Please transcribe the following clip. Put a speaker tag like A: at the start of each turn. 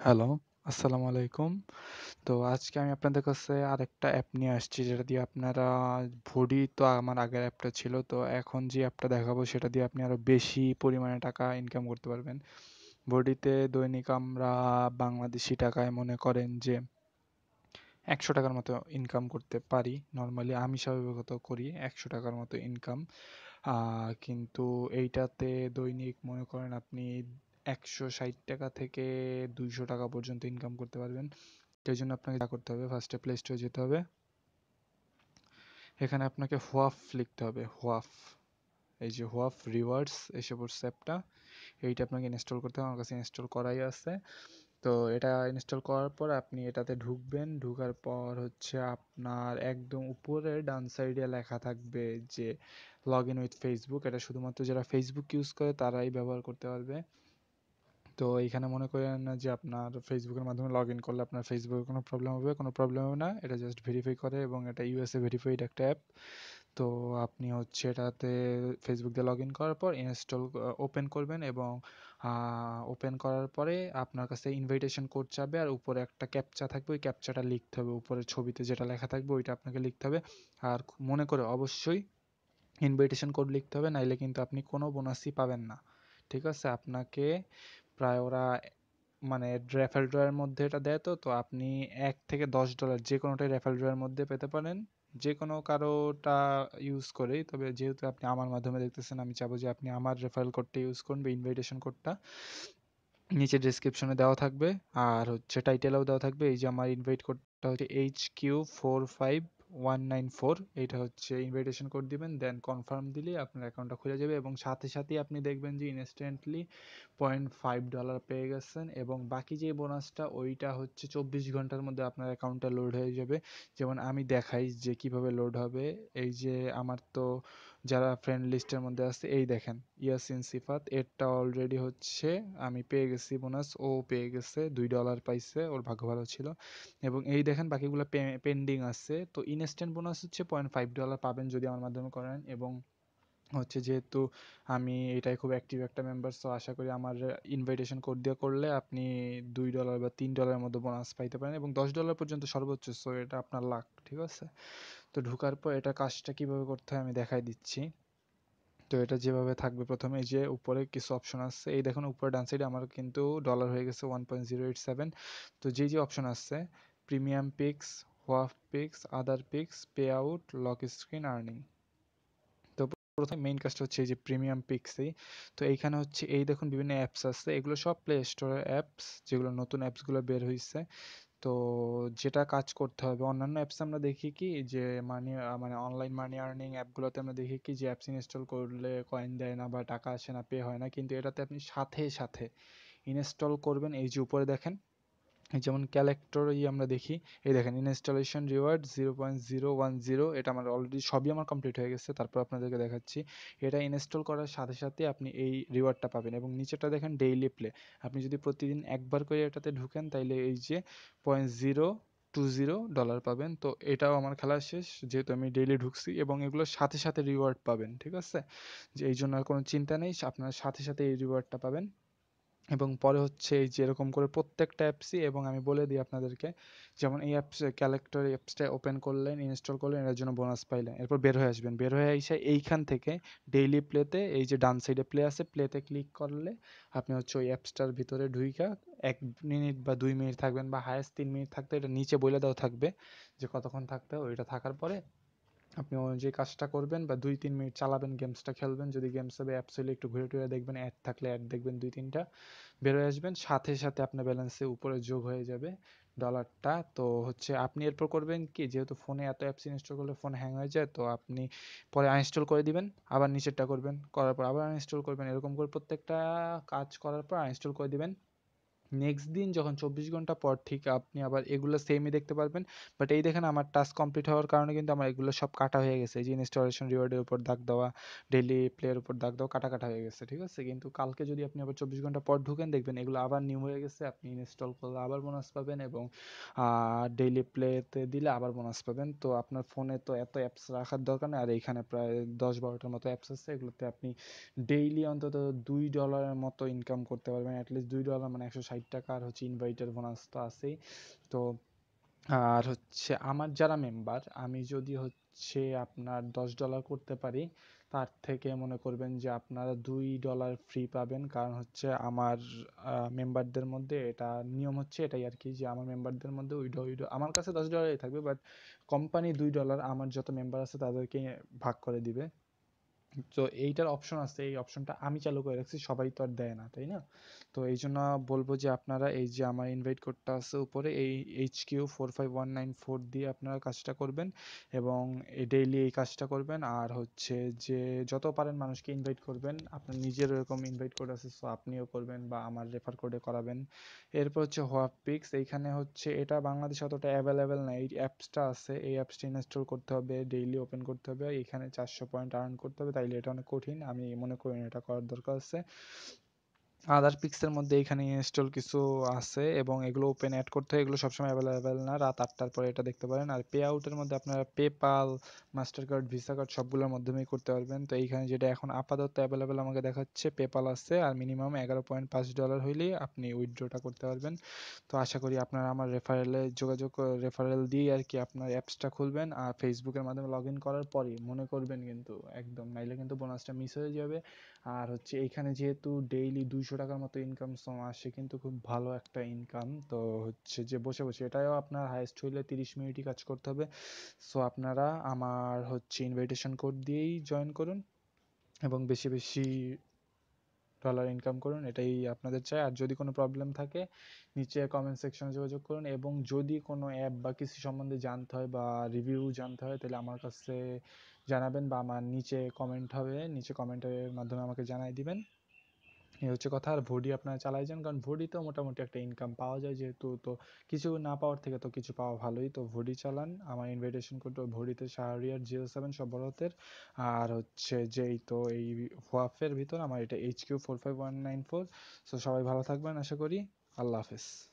A: Hello, আসসালামু আলাইকুম। তো আজকে আমি আপনাদের কাছে আরেকটা অ্যাপ নিয়ে আসছি যেটা দিয়ে আপনারা ভোডি তো আমার আগের অ্যাপটা ছিল। তো এখন যে অ্যাপটা দেখাবো সেটা দিয়ে আপনি আরো বেশি পরিমাণে টাকা ইনকাম করতে পারবেন। ভোডিতে দৈনিক আমরা বাংলাদেশী টাকায় মনে করেন যে ৳১০০ মতো ইনকাম করতে পারি। নরমালি আমি স্বাভাবিকত করি ৳১০০ মতো ইনকাম। কিন্তু এইটাতে দৈনিক মনে করেন আপনি ৳১৬০ থেকে ৳২০০ পর্যন্ত ইনকাম করতে পারবেন। এর জন্য আপনাকে যা করতে হবে ফার্স্টে প্লে স্টোরে যেতে হবে। এখানে আপনাকে হোয়াফ লিখতে হবে। হোয়াফ, এই যে হোয়াফ রিওয়ার্ডস এসে পড়ছে অ্যাপটা। এইটা আপনাকে ইনস্টল করতে হবে। আমার কাছে ইনস্টল করাই আছে। তো এটা ইনস্টল করার পর আপনি এটাতে ঢুকবেন। ঢুকার পর হচ্ছে আপনার একদম উপরে ডান সাইডে লেখা থাকবে যে লগ ইন উইথ ফেসবুক। এটা শুধুমাত্র যারা ফেসবুক ইউজ করে তারাই ব্যবহার করতে পারবে। তো এইখানে মনে করেন না যে আপনার ফেসবুকের মাধ্যমে লগ ইন করলে আপনার ফেসবুকে কোনো প্রবলেম হবে না। এটা জাস্ট ভেরিফাই করে এবং এটা ইউএসএ ভেরিফাইড একটা অ্যাপ। তো আপনি হচ্ছে এটাতে ফেসবুক দিয়ে লগ ইন করার পর ওপেন করবেন এবং ওপেন করার পরে আপনার কাছে ইনভাইটেশন কোড চাবে আর উপরে একটা ক্যাপচা থাকবে। ওই ক্যাপচাটা লিখতে হবে। উপরের ছবিতে যেটা লেখা থাকবে ওইটা আপনাকে লিখতে হবে। আর মনে করে অবশ্যই ইনভাইটেশন কোড লিখতে হবে, নাইলে কিন্তু আপনি কোনো বোনাসই পাবেন না। ঠিক আছে? আপনাকে প্রায় ওরা মানে রেফারেল ড্রয়ের মধ্যে এটা দেয়, তো আপনি $1 থেকে $10 যে কোনোটাই রেফারেল ড্রয়ের মধ্যে পেতে পারেন, যে কোনো কারোটা ইউজ করেই। তবে যেহেতু আপনি আমার মাধ্যমে দেখতেছেন, আমি চাবো যে আপনি আমার রেফারেল কোডটা ইউজ করুন বা ইনভাইটেশন কোডটা। নিচে ডেসক্রিপশনে দেওয়া থাকবে আর হচ্ছে টাইটেলেও দেওয়া থাকবে। এই যে আমার ইনভাইট কোডটা হচ্ছে HQ45194, এইটা হচ্ছে ইনভাইটেশন কোড দিবেন, দেন কনফার্ম দিলে আপনার অ্যাকাউন্টটা খুলে যাবে এবং সাথে সাথেই আপনি দেখবেন যে ইনস্ট্যান্টলি $0.5 পেয়ে গেছেন এবং বাকি যে বোনাসটা ওইটা হচ্ছে 24 ঘন্টার মধ্যে আপনার অ্যাকাউন্টটা লোড হয়ে যাবে। যেমন আমি দেখাই যে কিভাবে লোড হবে। এই যে আমার তো যারা ফ্রেন্ড লিস্টের মধ্যে আছে, এই দেখেন ইয়াসিন সিফাত, এরটা অলরেডি হচ্ছে আমি পেয়ে গেছি বোনাস, ও পেয়ে গেছে $2 পাইছে, ওর ভাগ্য ভালো ছিল। এবং এই দেখেন বাকিগুলো পেন্ডিং আছে। তো ইনস্ট্যান্ট বোনাস হচ্ছে $0.5 পাবেন যদি আমার মাধ্যমে করেন। এবং হচ্ছে যেহেতু আমি এটাই খুব অ্যাক্টিভ একটা মেম্বার, সো আশা করি আমার ইনভাইটেশন কোড দিয়ে করলে আপনি $2 বা $3 মতো বোনাস পাইতে পারেন এবং $10 পর্যন্ত সর্বোচ্চ। সো এটা আপনার লাক। ঠিক আছে? তো ঢোকার পর এটা কাজটা কিভাবে করতে হয় আমি দেখাই দিচ্ছি। তো এটা যেভাবে থাকবে, প্রথমে এই যে উপরে কিছু অপশন আছে, এই দেখুন উপরে ডান সাইডে আমার কিন্তু ডলার হয়ে গেছে 1.087। তো যে অপশন আছে প্রিমিয়াম পিক্স, হোয়াফ picks, other picks, pay out, lock screen, earning. তো প্রথমে মেইন কাজটা হচ্ছে এই যে প্রিমিয়াম পিক্সেই। তো এইখানে হচ্ছে এই দেখুন বিভিন্ন অ্যাপস আছে, এগুলো সব প্লে স্টোরের অ্যাপস, যেগুলো নতুন অ্যাপসগুলো বের হইছে। তো যেটা কাজ করতে হবে, অন্যান্য অ্যাপস আমরা দেখি কি যে মানে অনলাইন মানি আর্নিং অ্যাপগুলোতে আমরা দেখি কি যে অ্যাপস ইনস্টল করলে কয়েন দেয় না বা টাকা আসে না, পে হয় না। কিন্তু এটাতে আপনি সাথে সাথে ইনস্টল করবেন। এই যে উপরে দেখেন, এই যেমন ক্যালেক্টরই আমরা দেখি, এই দেখেন ইনস্টলেশন রিওয়ার্ড 0.010, এটা আমার অলরেডি সবই আমার কমপ্লিট হয়ে গেছে। তারপর আপনাদেরকে দেখাচ্ছি। এটা ইনস্টল করার সাথে সাথে আপনি এই রিওয়ার্ডটা পাবেন এবং নিচেটা দেখেন ডেইলি প্লে। আপনি যদি প্রতিদিন একবার করে এটাতে ঢুকেন তাইলে এই যে $0.020 পাবেন। তো এটাও আমার খেলা শেষ যেহেতু আমি ডেইলি ঢুকছি এবং এগুলোর সাথে সাথে রিওয়ার্ড পাবেন। ঠিক আছে? যে এই জন্য আর কোনো চিন্তা নেই, আপনার সাথে সাথে এই রিওয়ার্ডটা পাবেন। এবং পরে হচ্ছে এই যে এরকম করে প্রত্যেকটা অ্যাপসই, এবং আমি বলে দিই আপনাদেরকে, যেমন এই ক্যালেক্টর অ্যাপসটা ওপেন করলেন, ইনস্টল করলেন, এর জন্য বোনাস পাইলেন, এরপর বের হয়ে আসবেন। বের হয়ে এসে এইখান থেকে ডেইলি প্লেতে এই যে ডান সাইডে প্লে আছে, প্লেতে ক্লিক করলে আপনি হচ্ছে ওই অ্যাপসটার ভিতরে ঢুইকা 1 মিনিট বা 2 মিনিট থাকবেন বা হায়েস্ট 3 মিনিট থাকতে, এটা নিচে বলে দেওয়া থাকবে যে কতক্ষণ থাকতে হবে। ওইটা থাকার পরে আপনি যে কাজটা করবেন বা 2-3 মিনিট চালাবেন, গেমসটা খেলবেন। যদি গেমস হবে অ্যাপস হলে একটু ঘুরে টুরে দেখবেন, অ্যাড থাকলে অ্যাড দেখবেন 2-3টা, বের হয়ে আসবেন। সাথে সাথে আপনার ব্যালেন্সে উপরে যোগ হয়ে যাবে ডলারটা। তো হচ্ছে আপনি এরপর করবেন কি, যেহেতু ফোনে এত অ্যাপস ইনস্টল করলে ফোন হ্যাং হয়ে যায়, তো আপনি পরে আনইনস্টল করে দিবেন, আবার নিচেরটা করবেন, করার পর আবার আনইনস্টল করবেন। এরকম করে প্রত্যেকটা কাজ করার পর আনইনস্টল করে দিবেন। নেক্সট দিন যখন 24 ঘন্টা পর ঠিক আপনি আবার এগুলো সেমই দেখতে পারবেন। বাট এই দেখেন আমার টাস্ক কমপ্লিট হওয়ার কারণে কিন্তু আমার এগুলো সব কাটা হয়ে গেছে। এই যে ইনস্টলেশন রিওয়ার্ডের উপর দাগ দেওয়া, ডেইলি প্লের উপর দাগ দেওয়া, কাটা কাটা হয়ে গেছে। ঠিক আছে? কিন্তু কালকে যদি আপনি আবার 24 ঘন্টা পর ঢুকেন দেখবেন এগুলো আবার নিউ হয়ে গেছে। আপনি ইনস্টল করলে আবার বোনাস পাবেন এবং ডেইলি প্লেতে দিলে আবার বোনাস পাবেন। তো আপনার ফোনে তো এত অ্যাপস রাখার দরকার নেই। আর এইখানে প্রায় 10-12টার মতো অ্যাপস আছে, এগুলোতে আপনি ডেইলি অন্তত $2 মতো ইনকাম করতে পারবেন। অ্যাটলিস্ট $2 মানে টাকা, আর হচ্ছে ইনভাইটের বোনাস তো আছেই। তো আর হচ্ছে আমার যারা মেম্বার, আমি যদি হচ্ছে আপনার $10 করতে পারি, তার থেকে মনে করবেন যে আপনারা $2 ফ্রি পাবেন। কারণ হচ্ছে আমার মেম্বারদের মধ্যে এটা নিয়ম হচ্ছে এটাই আর কি, যে আমার মেম্বারদের মধ্যে উইডো আমার কাছে $10 থাকবে, বাট কোম্পানি $2 আমার যত মেম্বার আছে তাদেরকে ভাগ করে দিবে। তো এইটার অপশন আছে, এই অপশনটা আমি চালু করে রাখছি, সবাই তো আর দেয় না, তাই না? তো এই জন্য বলবো যে আপনারা এই যে আমার ইনভাইট কোডটা আছে উপরে, এই HQ45194 দিয়ে আপনারা কাজটা করবেন, এবং ডেইলি এই কাজটা করবেন। আর হচ্ছে যে যত পারেন মানুষকে ইনভাইট করবেন, আপনার নিজের এরকম ইনভাইট কোড আছে সো আপনিও করবেন বা আমার রেফার কোডে করাবেন। এরপর হচ্ছে হোয়াটপিক্স, এইখানে হচ্ছে এটা বাংলাদেশে অতটা অ্যাভেলেবেল না, এই অ্যাপসটা আছে, এই অ্যাপসটা ইনস্টল করতে হবে, ডেইলি ওপেন করতে হবে, এখানে 400 পয়েন্ট আর্ন করতে হবে, তাইলে এটা অনেক কঠিন, আমি মনে করি না এটা করার দরকার আছে। আদার পিক্সের মধ্যে এখানে ইনস্টল কিছু আছে এবং এগুলো ওপেন অ্যাড করতে হয়, এগুলো সবসময় অ্যাভেলেবেল না, রাত 8টার পরে এটা দেখতে পারেন। আর পে আউটের মধ্যে আপনারা PayPal, master card, visa card সবগুলোর মাধ্যমেই করতে পারবেন। তো এইখানে যেটা এখন আপাতত অ্যাভেলেবেল আমাকে দেখাচ্ছে পেপাল আছে, আর মিনিমাম $11.5 হইলেই আপনি উইথড্রটা করতে পারবেন। তো আশা করি আপনারা আমার রেফারেলে যোগাযোগ, রেফারেল দিয়ে আর কি আপনার অ্যাপসটা খুলবেন, আর ফেসবুকের মাধ্যমে লগ ইন করার পরই মনে করবেন কিন্তু একদম, নাইলে কিন্তু বোনাসটা মিস হয়ে যাবে। আর হচ্ছে এইখানে যেহেতু ডেইলি $200 মতো ইনকাম আসে, কিন্তু খুব ভালো একটা ইনকাম। তো হচ্ছে যে বসে বসে এটাও আপনার হাইয়েস্ট হইলে 30 মিনিটই কাজ করতে হবে। সো আপনারা আমার হচ্ছে ইনভাইটেশন কোড দিয়েই জয়েন করুন এবং বেশি বেশি ডলার ইনকাম করুন, এটাই আপনাদের চাই। আর যদি কোনো প্রবলেম থাকে নিচে কমেন্ট সেকশনে যোগাযোগ করুন, এবং যদি কোনো অ্যাপ বা কিছু সম্বন্ধে জানতে হয় বা রিভিউ জানতে হয় তাহলে আমার কাছে জানাবেন, বা আমার নিচে কমেন্ট হবে, নিচে কমেন্টের মাধ্যমে আমাকে জানাই দিবেন। এই হচ্ছে কথা। আর ভোডি আপনারা চালাই যান, কারণ ভোডিতেও মোটামুটি একটা ইনকাম পাওয়া যায়, যেহেতু তো কিছু না পাওয়ার থেকে তো কিছু পাওয়া ভালোই। তো ভোডি চালান, আমার ইনভাইটেশন কোড ভোডিতে শাহরিয়ার 07 সব বড় হাতের। আর হচ্ছে যেই তো এই হোয়াফের ভিতর আমার এটা HQ45194। সো সবাই ভালো থাকবেন আশা করি। আল্লাহ হাফেজ।